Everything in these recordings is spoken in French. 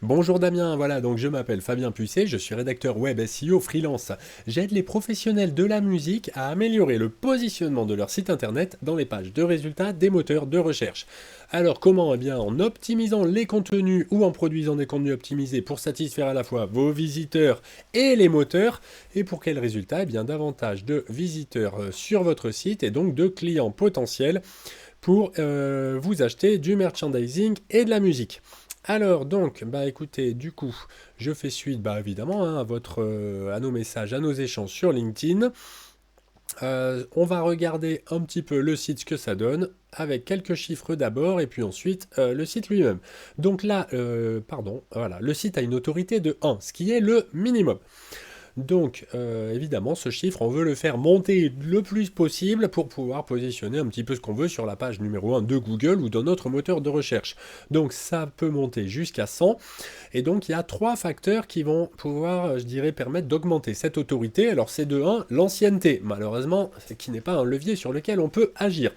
Bonjour Damien, voilà, donc je m'appelle Fabien Pucet, je suis rédacteur web SEO freelance. J'aide les professionnels de la musique à améliorer le positionnement de leur site internet dans les pages de résultats des moteurs de recherche. Alors comment? Eh bien en optimisant les contenus ou en produisant des contenus optimisés pour satisfaire à la fois vos visiteurs et les moteurs. Et pour quel résultat? Eh bien davantage de visiteurs sur votre site et donc de clients potentiels pour vous acheter du merchandising et de la musique. Alors donc, bah écoutez, du coup, je fais suite, bah évidemment, hein, à nos messages, à nos échanges sur LinkedIn. On va regarder un petit peu le site, ce que ça donne, avec quelques chiffres d'abord, et puis ensuite le site lui-même. Donc là, voilà, le site a une autorité de 1, ce qui est le minimum. Donc, évidemment, ce chiffre, on veut le faire monter le plus possible pour pouvoir positionner un petit peu ce qu'on veut sur la page numéro 1 de Google ou dans notre moteur de recherche. Donc, ça peut monter jusqu'à 100. Et donc, il y a trois facteurs qui vont pouvoir, je dirais, permettre d'augmenter cette autorité. Alors, c'est de 1, l'ancienneté, malheureusement, qui n'est pas un levier sur lequel on peut agir.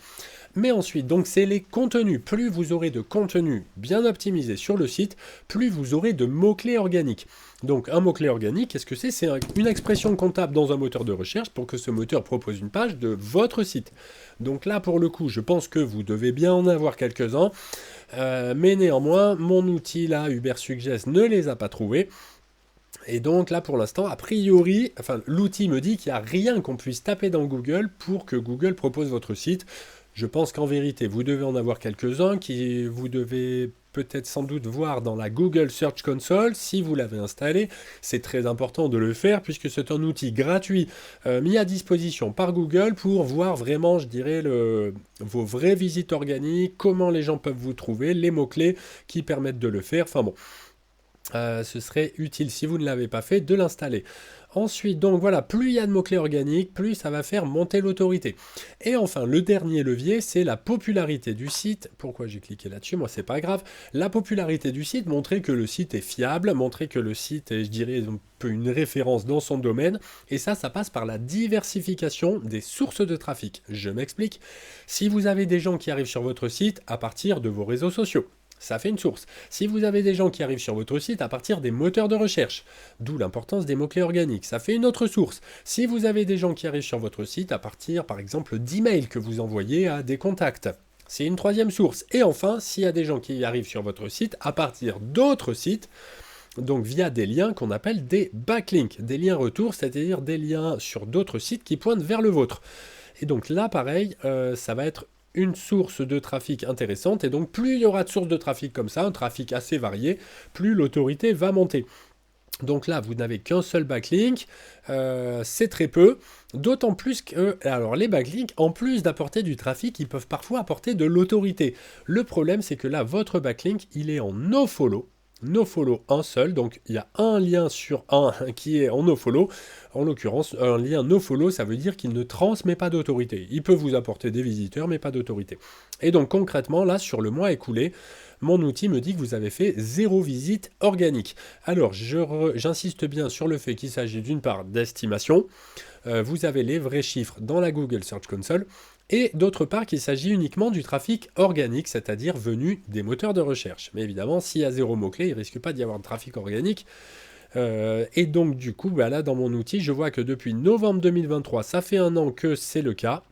Mais ensuite, donc c'est les contenus. Plus vous aurez de contenus bien optimisés sur le site, plus vous aurez de mots-clés organiques. Donc un mot-clé organique, qu'est-ce que c'est? C'est une expression comptable dans un moteur de recherche pour que ce moteur propose une page de votre site. Donc là, pour le coup, je pense que vous devez bien en avoir quelques-uns. Mais néanmoins, mon outil là, Ubersuggest, ne les a pas trouvés. Et donc là, pour l'instant, a priori, enfin, l'outil me dit qu'il n'y a rien qu'on puisse taper dans Google pour que Google propose votre site. Je pense qu'en vérité, vous devez en avoir quelques-uns qui vous devez peut-être sans doute voir dans la Google Search Console si vous l'avez installé. C'est très important de le faire puisque c'est un outil gratuit mis à disposition par Google pour voir vraiment, je dirais, vos vraies visites organiques, comment les gens peuvent vous trouver, les mots-clés qui permettent de le faire. Enfin bon. Ce serait utile, si vous ne l'avez pas fait, de l'installer. Ensuite, donc voilà, plus il y a de mots-clés organiques, plus ça va faire monter l'autorité. Et enfin, le dernier levier, c'est la popularité du site. Pourquoi j'ai cliqué là-dessus? Moi, c'est pas grave. La popularité du site, montrer que le site est fiable, montrer que le site est, je dirais, un peu une référence dans son domaine. Et ça passe par la diversification des sources de trafic. Je m'explique. Si vous avez des gens qui arrivent sur votre site à partir de vos réseaux sociaux, ça fait une source. Si vous avez des gens qui arrivent sur votre site à partir des moteurs de recherche, d'où l'importance des mots-clés organiques, ça fait une autre source. Si vous avez des gens qui arrivent sur votre site à partir, par exemple, d'emails que vous envoyez à des contacts, c'est une troisième source. Et enfin, s'il y a des gens qui arrivent sur votre site à partir d'autres sites, donc via des liens qu'on appelle des backlinks, des liens retour, c'est-à-dire des liens sur d'autres sites qui pointent vers le vôtre. Et donc là, pareil, ça va être une source de trafic intéressante, et donc plus il y aura de sources de trafic comme ça, un trafic assez varié, plus l'autorité va monter. Donc là, vous n'avez qu'un seul backlink, c'est très peu, d'autant plus que, alors les backlinks, en plus d'apporter du trafic, ils peuvent parfois apporter de l'autorité. Le problème, c'est que là, votre backlink, il est en nofollow, nofollow un seul, donc il y a un lien sur un qui est en nofollow. En l'occurrence, un lien nofollow, ça veut dire qu'il ne transmet pas d'autorité. Il peut vous apporter des visiteurs, mais pas d'autorité. Et donc concrètement, là, sur le mois écoulé, mon outil me dit que vous avez fait 0 visite organique. Alors, j'insiste bien sur le fait qu'il s'agit d'une part d'estimation. Vous avez les vrais chiffres dans la Google Search Console. Et d'autre part qu'il s'agit uniquement du trafic organique, c'est-à-dire venu des moteurs de recherche. Mais évidemment, s'il y a 0 mot-clé, il ne risque pas d'y avoir de trafic organique. Et donc du coup, bah là dans mon outil, je vois que depuis novembre 2023, ça fait un an que c'est le cas,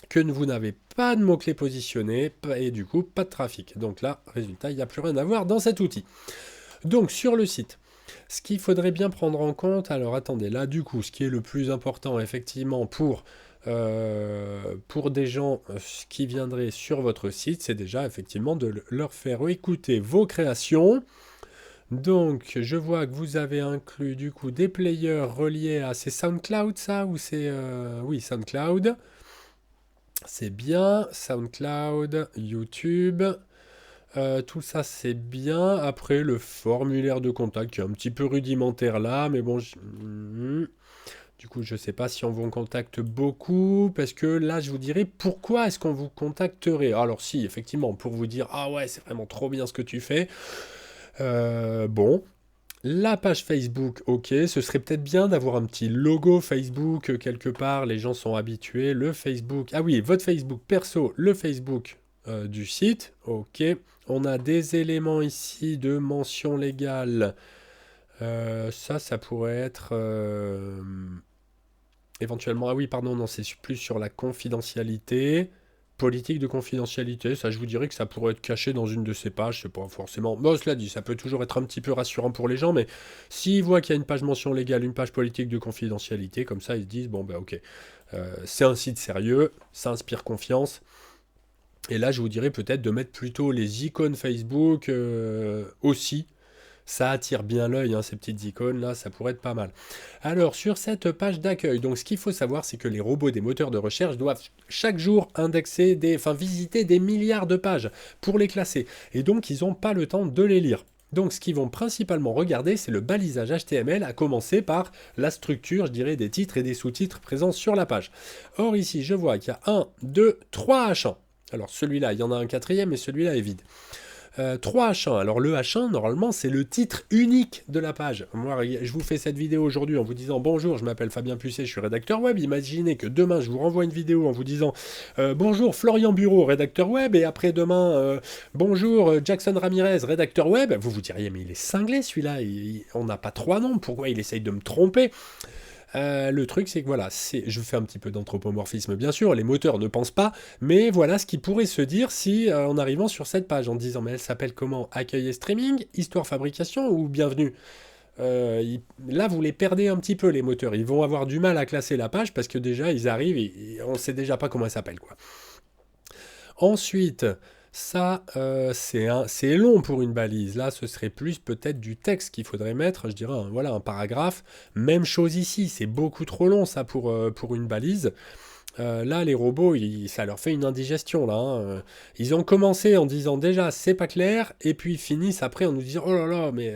que vous n'avez pas de mots-clés positionnés, et du coup, pas de trafic. Donc là, résultat, il n'y a plus rien à voir dans cet outil. Donc sur le site, ce qu'il faudrait bien prendre en compte, alors attendez, là du coup, ce qui est le plus important effectivement pour des gens qui viendraient sur votre site, c'est déjà effectivement de leur faire écouter vos créations. Donc, je vois que vous avez inclus du coup des players reliés à... C'est SoundCloud ça? Ou c'est... Oui, SoundCloud. C'est bien. SoundCloud, YouTube. Tout ça c'est bien. Après, le formulaire de contact qui est un petit peu rudimentaire là. Mais bon, du coup, je ne sais pas si on vous contacte beaucoup, parce que là, je vous dirais pourquoi est-ce qu'on vous contacterait. Alors si, effectivement, pour vous dire, ah ouais, c'est vraiment trop bien ce que tu fais. Bon, la page Facebook, ok, ce serait peut-être bien d'avoir un petit logo Facebook quelque part, les gens sont habitués, le Facebook, ah oui, votre Facebook perso, le Facebook du site. Ok. On a des éléments ici de mention légale. Ça pourrait être éventuellement... Ah oui, pardon, non, c'est plus sur la confidentialité. Politique de confidentialité, ça je vous dirais que ça pourrait être caché dans une de ces pages, c'est pas forcément... Bon, cela dit, ça peut toujours être un petit peu rassurant pour les gens, mais s'ils voient qu'il y a une page mention légale, une page politique de confidentialité, comme ça ils se disent, bon bah ok, c'est un site sérieux, ça inspire confiance. Et là je vous dirais peut-être de mettre plutôt les icônes Facebook aussi, ça attire bien l'œil, hein, ces petites icônes là, ça pourrait être pas mal. Alors sur cette page d'accueil, donc ce qu'il faut savoir, c'est que les robots des moteurs de recherche doivent chaque jour visiter des milliards de pages pour les classer. Et donc ils n'ont pas le temps de les lire. Donc ce qu'ils vont principalement regarder, c'est le balisage HTML, à commencer par la structure, je dirais, des titres et des sous-titres présents sur la page. Or ici, je vois qu'il y a 1, 2, 3 H1. Alors celui-là, il y en a un quatrième et celui-là est vide. 3 H1. Alors le H1, normalement, c'est le titre unique de la page. Moi, je vous fais cette vidéo aujourd'hui en vous disant bonjour, je m'appelle Fabien Pucet, je suis rédacteur web. Imaginez que demain, je vous renvoie une vidéo en vous disant bonjour Florian Bureau, rédacteur web, et après demain, bonjour Jackson Ramirez, rédacteur web. Vous vous diriez, mais il est cinglé celui-là, on n'a pas 3 noms, pourquoi il essaye de me tromper? Le truc, c'est que voilà, je fais un petit peu d'anthropomorphisme, bien sûr, les moteurs ne pensent pas, mais voilà ce qui pourrait se dire si, en arrivant sur cette page, en disant, mais elle s'appelle comment? Accueil et streaming, histoire fabrication ou bienvenue? Là, vous les perdez un petit peu, les moteurs. Ils vont avoir du mal à classer la page parce que déjà, ils arrivent et on ne sait déjà pas comment elle s'appelle, quoi. Ensuite, ça, c'est long pour une balise. Là, ce serait plus peut-être du texte qu'il faudrait mettre, je dirais, voilà, un paragraphe. Même chose ici, c'est beaucoup trop long, ça, pour une balise. Là, les robots, ça leur fait une indigestion, là. Hein. Ils ont commencé en disant déjà, c'est pas clair, et puis ils finissent après en nous disant, oh là là, mais...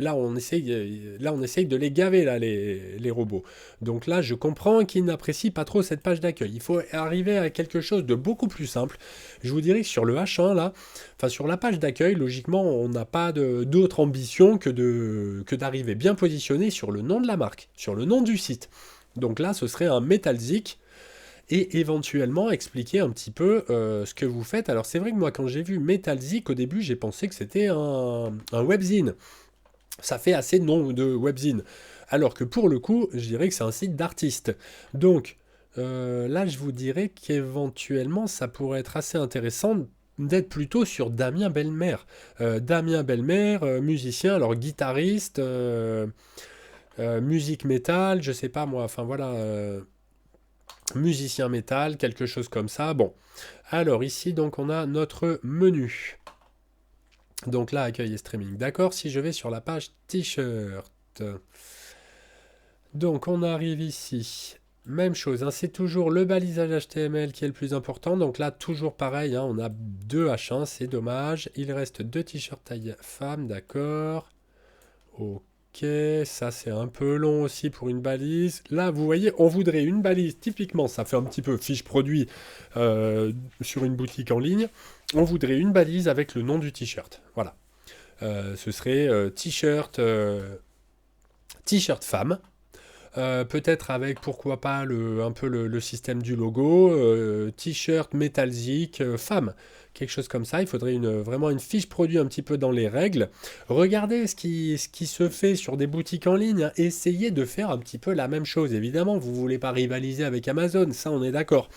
Là on essaye de les gaver, là, les robots. Donc là, je comprends qu'ils n'apprécient pas trop cette page d'accueil. Il faut arriver à quelque chose de beaucoup plus simple. Je vous dirais que sur le H1, là, enfin sur la page d'accueil, logiquement, on n'a pas d'autre ambition que d'arriver bien positionné sur le nom de la marque, sur le nom du site. Donc là, ce serait un Metalzik et éventuellement expliquer un petit peu ce que vous faites. Alors c'est vrai que moi, quand j'ai vu Metalzik, au début, j'ai pensé que c'était un webzine. Ça fait assez de nom de webzine. Alors que pour le coup, je dirais que c'est un site d'artiste. Donc là, je vous dirais qu'éventuellement, ça pourrait être assez intéressant d'être plutôt sur Damien Belmer. Damien Belmer, musicien, alors guitariste, musique métal, je sais pas moi, enfin voilà, musicien métal, quelque chose comme ça. Bon, alors ici, donc on a notre menu. Donc là, accueil et streaming. D'accord, si je vais sur la page t-shirt. Donc on arrive ici. Même chose, hein, c'est toujours le balisage HTML qui est le plus important. Donc là, toujours pareil, hein, on a 2 H1, c'est dommage. Il reste 2 t-shirts taille femme, d'accord. Ok, ça c'est un peu long aussi pour une balise. Là, vous voyez, on voudrait une balise. Typiquement, ça fait un petit peu fiche produit sur une boutique en ligne. On voudrait une balise avec le nom du t-shirt. Voilà. Ce serait t-shirt femme. Peut-être avec, pourquoi pas, un peu le système du logo. T-shirt Metalzik femme. Quelque chose comme ça. Il faudrait vraiment une fiche produit un petit peu dans les règles. Regardez ce qui se fait sur des boutiques en ligne. Hein. Essayez de faire un petit peu la même chose. Évidemment, vous ne voulez pas rivaliser avec Amazon. Ça, on est d'accord.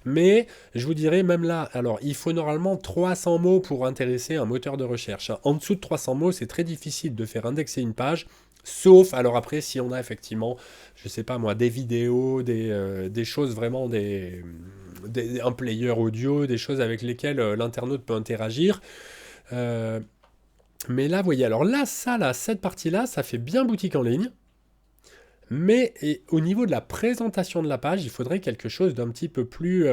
Mais je vous dirais même là, alors il faut normalement 300 mots pour intéresser un moteur de recherche. En dessous de 300 mots, c'est très difficile de faire indexer une page, sauf, alors après, si on a effectivement, je sais pas moi, des vidéos, des choses vraiment, un player audio, des choses avec lesquelles l'internaute peut interagir. Mais là, vous voyez, alors là, cette partie-là, ça fait bien boutique en ligne. Mais au niveau de la présentation de la page, il faudrait quelque chose d'un petit peu plus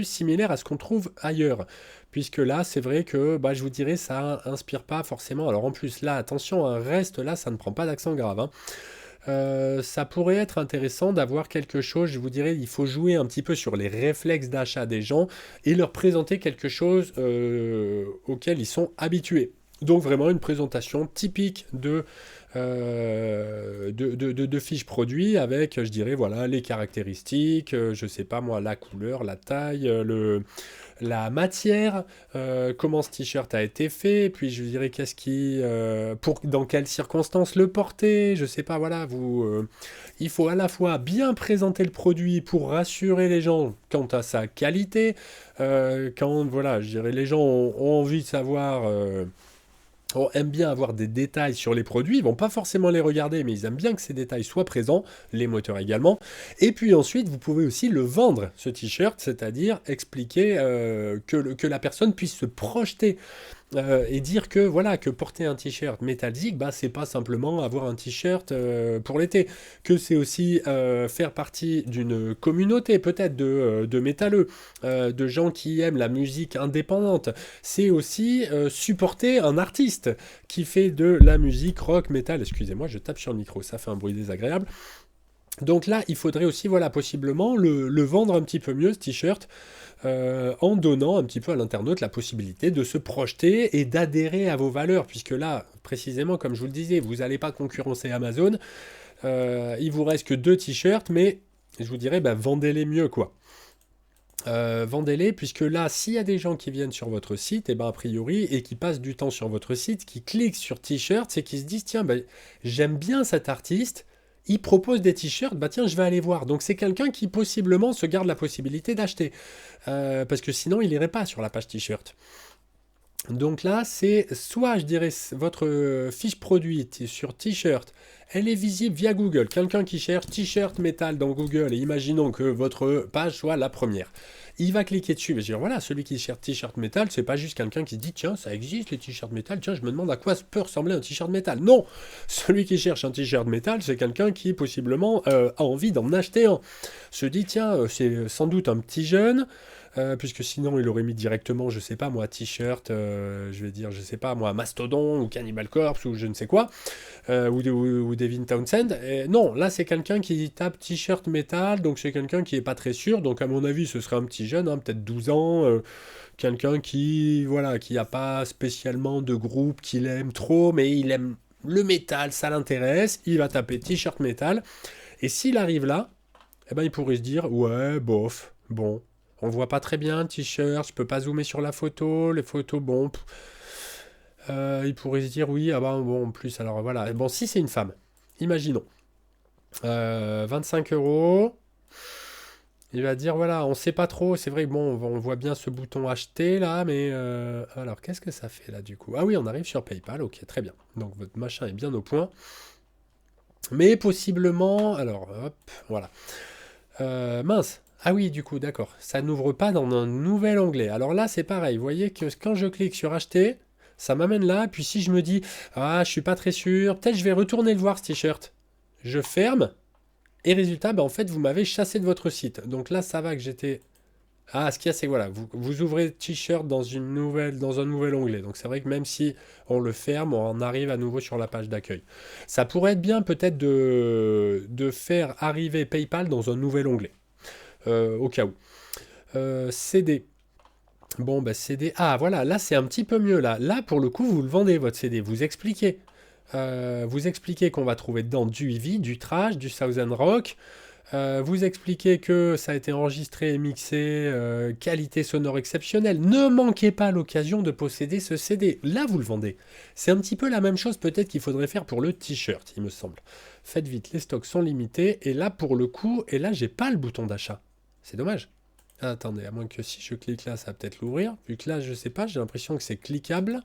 similaire à ce qu'on trouve ailleurs. Puisque là, c'est vrai que, je vous dirais, ça inspire pas forcément. Alors en plus, là, attention, un reste, là, ça ne prend pas d'accent grave. Hein. Ça pourrait être intéressant d'avoir quelque chose, je vous dirais, il faut jouer un petit peu sur les réflexes d'achat des gens et leur présenter quelque chose auquel ils sont habitués. Donc vraiment une présentation typique de fiches produits avec, je dirais, voilà, les caractéristiques, je sais pas moi, la couleur, la taille, la matière, comment ce t-shirt a été fait, puis je dirais qu'est-ce qui, dans quelles circonstances le porter, je sais pas, voilà, il faut à la fois bien présenter le produit pour rassurer les gens quant à sa qualité, quand, voilà, je dirais, les gens ont envie de savoir. Aime bien avoir des détails sur les produits, ils vont pas forcément les regarder, mais ils aiment bien que ces détails soient présents, les moteurs également. Et puis ensuite, vous pouvez aussi le vendre, ce t-shirt, c'est-à-dire expliquer que la personne puisse se projeter et dire que voilà que porter un t-shirt Metal Zik, bah c'est pas simplement avoir un t-shirt pour l'été, que c'est aussi faire partie d'une communauté peut-être de métalleux, de gens qui aiment la musique indépendante. C'est aussi supporter un artiste qui fait de la musique rock, metal. Excusez-moi, je tape sur le micro, ça fait un bruit désagréable. Donc là, il faudrait aussi, voilà, possiblement le vendre un petit peu mieux, ce t-shirt, en donnant un petit peu à l'internaute la possibilité de se projeter et d'adhérer à vos valeurs, puisque là, précisément, comme je vous le disais, vous n'allez pas concurrencer Amazon, il vous reste que 2 t-shirts, mais je vous dirais, bah, vendez-les mieux, quoi. Vendez-les, puisque là, s'il y a des gens qui viennent sur votre site, et ben a priori, et qui passent du temps sur votre site, qui cliquent sur t-shirt, c'est qu'ils se disent, tiens, ben, j'aime bien cet artiste, il propose des t-shirts, bah tiens, je vais aller voir. Donc c'est quelqu'un qui possiblement se garde la possibilité d'acheter. Parce que sinon, il n'irait pas sur la page t-shirt. Donc là, c'est soit, je dirais, votre fiche produit sur t-shirt, elle est visible via Google. Quelqu'un qui cherche t-shirt métal dans Google, et imaginons que votre page soit la première. Il va cliquer dessus, et va dire, voilà, celui qui cherche t-shirt métal, c'est pas juste quelqu'un qui se dit, tiens, ça existe les t-shirts métal, tiens, je me demande à quoi peut ressembler un t-shirt métal. Non, celui qui cherche un t-shirt métal, c'est quelqu'un qui possiblement a envie d'en acheter un. Se dit, tiens, c'est sans doute un petit jeune, puisque sinon il aurait mis directement, je sais pas moi, t-shirt, je vais dire, je sais pas moi, Mastodon ou Cannibal Corpse ou je ne sais quoi, ou Devin Townsend. Et non, là c'est quelqu'un qui tape t-shirt métal, donc c'est quelqu'un qui est pas très sûr, donc à mon avis ce serait un petit jeune, hein, peut-être 12 ans, quelqu'un qui, voilà, qui a pas spécialement de groupe qu'il aime trop, mais il aime le métal, ça l'intéresse, il va taper t-shirt métal, et s'il arrive là, eh ben il pourrait se dire, ouais, bof, bon. On voit pas très bien le t-shirt, je peux pas zoomer sur la photo, les photos, bon. Il pourrait se dire oui, ah bah bon, en plus, alors voilà. Bon, si c'est une femme, imaginons. 25 euros. Il va dire voilà, on sait pas trop, c'est vrai que bon, on voit bien ce bouton acheter là, mais alors qu'est-ce que ça fait là du coup? Ah oui, on arrive sur PayPal, ok, très bien. Donc votre machin est bien au point. Mais possiblement, alors hop, voilà. Mince. Ah oui, du coup, d'accord. Ça n'ouvre pas dans un nouvel onglet. Alors là, c'est pareil. Vous voyez que quand je clique sur acheter, ça m'amène là. Puis si je me dis, ah, je suis pas très sûr, peut-être je vais retourner le voir ce t-shirt. Je ferme. Et résultat, bah, en fait, vous m'avez chassé de votre site. Donc là, ça va que j'étais. Ah, ce qu'il y a, c'est que voilà, vous ouvrez le t-shirt dans un nouvel onglet. Donc c'est vrai que même si on le ferme, on arrive à nouveau sur la page d'accueil. Ça pourrait être bien peut-être de faire arriver PayPal dans un nouvel onglet. Au cas où. CD. Bon, bah CD. Ah, voilà, là c'est un petit peu mieux. Là, pour le coup, vous le vendez votre CD. Vous expliquez. Vous expliquez qu'on va trouver dedans du heavy, du thrash, du southern rock. Vous expliquez que ça a été enregistré et mixé, qualité sonore exceptionnelle. Ne manquez pas l'occasion de posséder ce CD. Là, vous le vendez. C'est un petit peu la même chose peut-être qu'il faudrait faire pour le t-shirt, il me semble. Faites vite, les stocks sont limités. Et là, pour le coup, et là, j'ai pas le bouton d'achat. C'est dommage. Ah, attendez, à moins que si je clique là, ça va peut-être l'ouvrir. Vu que là, je sais pas, j'ai l'impression que c'est cliquable.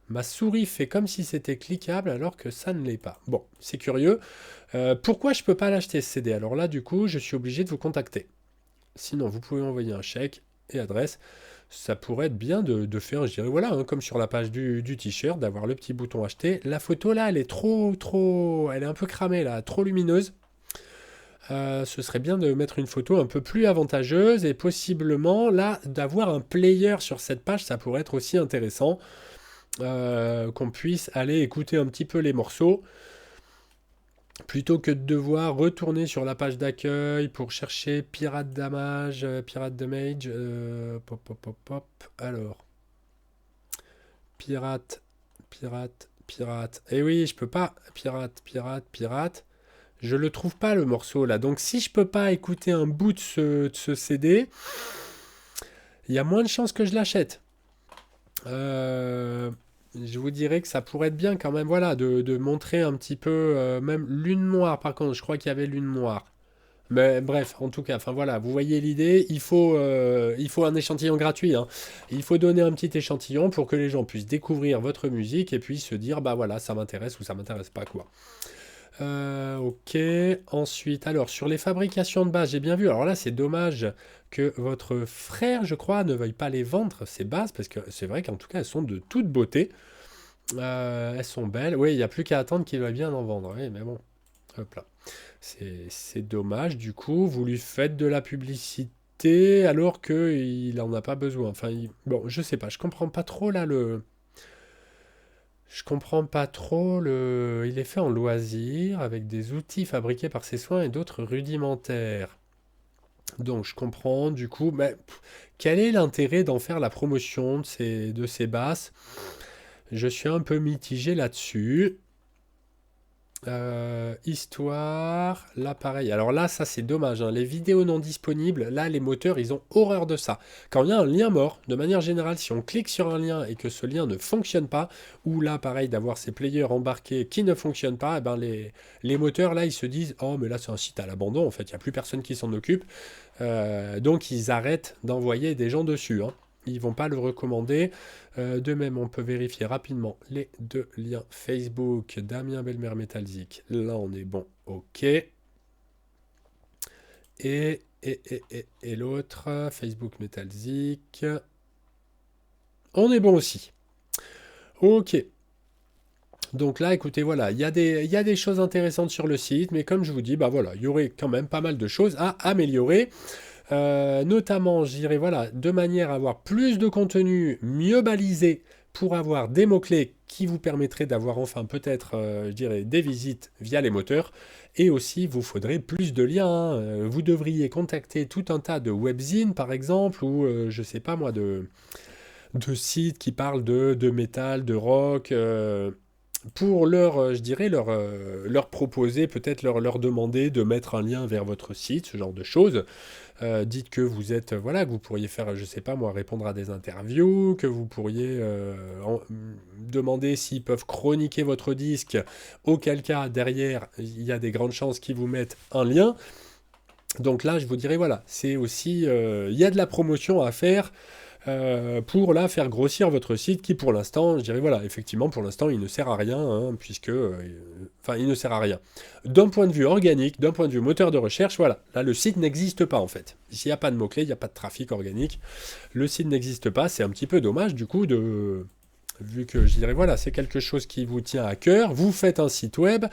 Ma souris fait comme si c'était cliquable alors que ça ne l'est pas. Bon, c'est curieux. Pourquoi je peux pas l'acheter ce CD? Alors là, du coup, je suis obligé de vous contacter. Sinon, vous pouvez envoyer un chèque et adresse. Ça pourrait être bien de faire, je dirais, voilà, hein, comme sur la page du t-shirt, d'avoir le petit bouton acheter. La photo là, elle est trop, elle est un peu cramée là, trop lumineuse. Ce serait bien de mettre une photo un peu plus avantageuse et possiblement là d'avoir un player sur cette page, ça pourrait être aussi intéressant. Qu'on puisse aller écouter un petit peu les morceaux plutôt que de devoir retourner sur la page d'accueil pour chercher Pirate Damage, Pirate Damage, pop, pop, pop, pop. Alors, Pirate pirate. Eh oui, je peux pas. Pirate. Je le trouve pas le morceau là. Donc si je peux pas écouter un bout de ce CD, il y a moins de chances que je l'achète. Je vous dirais que ça pourrait être bien quand même, voilà, de montrer un petit peu, même Lune Noire, par contre, je crois qu'il y avait Lune Noire. Mais bref, en tout cas, enfin voilà, vous voyez l'idée, il faut un échantillon gratuit, hein. Il faut donner un petit échantillon pour que les gens puissent découvrir votre musique et puis se dire, bah voilà, ça m'intéresse ou ça m'intéresse pas, quoi. Ok, ensuite, alors sur les fabrications de bases, j'ai bien vu, alors là c'est dommage que votre frère, je crois, ne veuille pas les vendre, ces bases, parce que c'est vrai qu'en tout cas elles sont de toute beauté. Elles sont belles, oui, il n'y a plus qu'à attendre qu'il veuille bien en vendre, oui, mais bon, hop là. C'est dommage, du coup, vous lui faites de la publicité alors qu'il n'en a pas besoin. Enfin, bon, je sais pas, je comprends pas trop là le. Je comprends pas trop le. Il est fait en loisir avec des outils fabriqués par ses soins et d'autres rudimentaires. Donc je comprends du coup, mais quel est l'intérêt d'en faire la promotion de ces basses? Je suis un peu mitigé là-dessus. Histoire, là pareil. Alors là, ça c'est dommage, hein. Les vidéos non disponibles, là les moteurs ils ont horreur de ça. Quand il y a un lien mort, de manière générale, si on clique sur un lien et que ce lien ne fonctionne pas, ou là pareil d'avoir ces players embarqués qui ne fonctionnent pas, eh ben les moteurs là ils se disent oh mais là c'est un site à l'abandon, en fait il n'y a plus personne qui s'en occupe. Donc ils arrêtent d'envoyer des gens dessus, hein. Ils vont pas le recommander. De même, on peut vérifier rapidement les deux liens Facebook Damien Belmer Metalzik. Là, on est bon. Ok. Et l'autre, Facebook Metalzik. On est bon aussi. Ok. Donc là, écoutez, voilà, il y a des choses intéressantes sur le site, mais comme je vous dis, bah voilà, il y aurait quand même pas mal de choses à améliorer. Notamment, je dirais, voilà, de manière à avoir plus de contenu mieux balisé pour avoir des mots-clés qui vous permettraient d'avoir enfin peut-être, je dirais, des visites via les moteurs. Et aussi, vous faudrait plus de liens, hein. Vous devriez contacter tout un tas de webzines, par exemple, ou je sais pas moi, de sites qui parlent de métal, de rock. Pour je dirais, leur proposer, peut-être leur demander de mettre un lien vers votre site, ce genre de choses. Dites que vous êtes, voilà, que vous pourriez faire, je sais pas moi, répondre à des interviews, que vous pourriez demander s'ils peuvent chroniquer votre disque, auquel cas, derrière, il y a des grandes chances qu'ils vous mettent un lien. Donc là, je vous dirais, voilà, c'est aussi, il y a de la promotion à faire pour là faire grossir votre site qui pour l'instant, je dirais voilà, effectivement pour l'instant il ne sert à rien, hein, puisque, enfin il ne sert à rien. D'un point de vue organique, d'un point de vue moteur de recherche, voilà, là le site n'existe pas en fait. S'il n'y a pas de mots-clés, il n'y a pas de trafic organique, le site n'existe pas, c'est un petit peu dommage du coup vu que je dirais voilà, c'est quelque chose qui vous tient à cœur, vous faites un site web,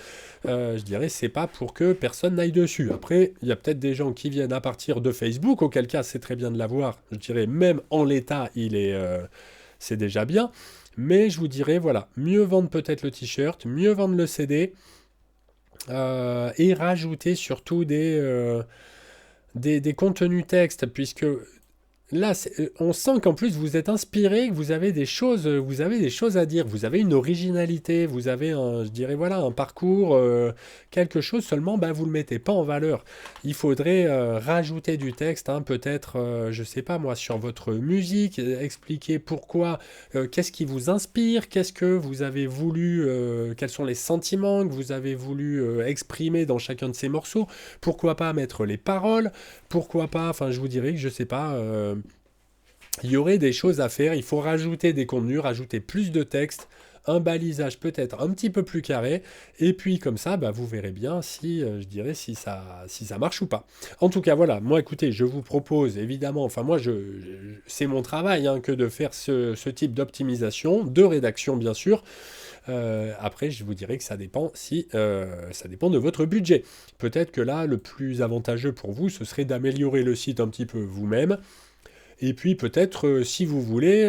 je dirais c'est pas pour que personne n'aille dessus. Après, il y a peut-être des gens qui viennent à partir de Facebook, auquel cas c'est très bien de l'avoir. Je dirais même en l'état, c'est déjà bien. Mais je vous dirais voilà, mieux vendre peut-être le t-shirt, mieux vendre le CD et rajouter surtout des contenus texte, puisque là, on sent qu'en plus vous êtes inspiré, que vous avez des choses à dire, vous avez une originalité, vous avez je dirais voilà, un parcours, quelque chose seulement, bah, vous le mettez pas en valeur. Il faudrait rajouter du texte, hein, peut-être, je sais pas moi, sur votre musique, expliquer pourquoi, qu'est-ce qui vous inspire, qu'est-ce que vous avez voulu, quels sont les sentiments que vous avez voulu exprimer dans chacun de ces morceaux. Pourquoi pas mettre les paroles, pourquoi pas, enfin je vous dirais que je sais pas. Il y aurait des choses à faire, il faut rajouter des contenus, rajouter plus de texte, un balisage peut-être un petit peu plus carré, et puis comme ça, bah, vous verrez bien si, je dirais, si ça marche ou pas. En tout cas, voilà, moi écoutez, je vous propose évidemment, enfin moi, c'est mon travail, hein, que de faire ce type d'optimisation, de rédaction bien sûr. Après, je vous dirais que ça dépend ça dépend de votre budget. Peut-être que là, le plus avantageux pour vous, ce serait d'améliorer le site un petit peu vous-même, Et puis peut-être, si vous voulez,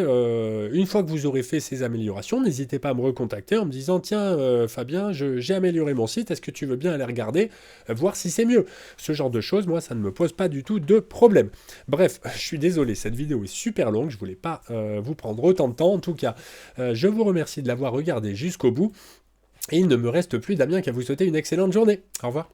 une fois que vous aurez fait ces améliorations, n'hésitez pas à me recontacter en me disant, tiens, Fabien, j'ai amélioré mon site, est-ce que tu veux bien aller regarder, voir si c'est mieux? Ce genre de choses, moi, ça ne me pose pas du tout de problème. Bref, je suis désolé, cette vidéo est super longue, je voulais pas vous prendre autant de temps. En tout cas, je vous remercie de l'avoir regardé jusqu'au bout. Et il ne me reste plus, Damien, qu'à vous souhaiter une excellente journée. Au revoir.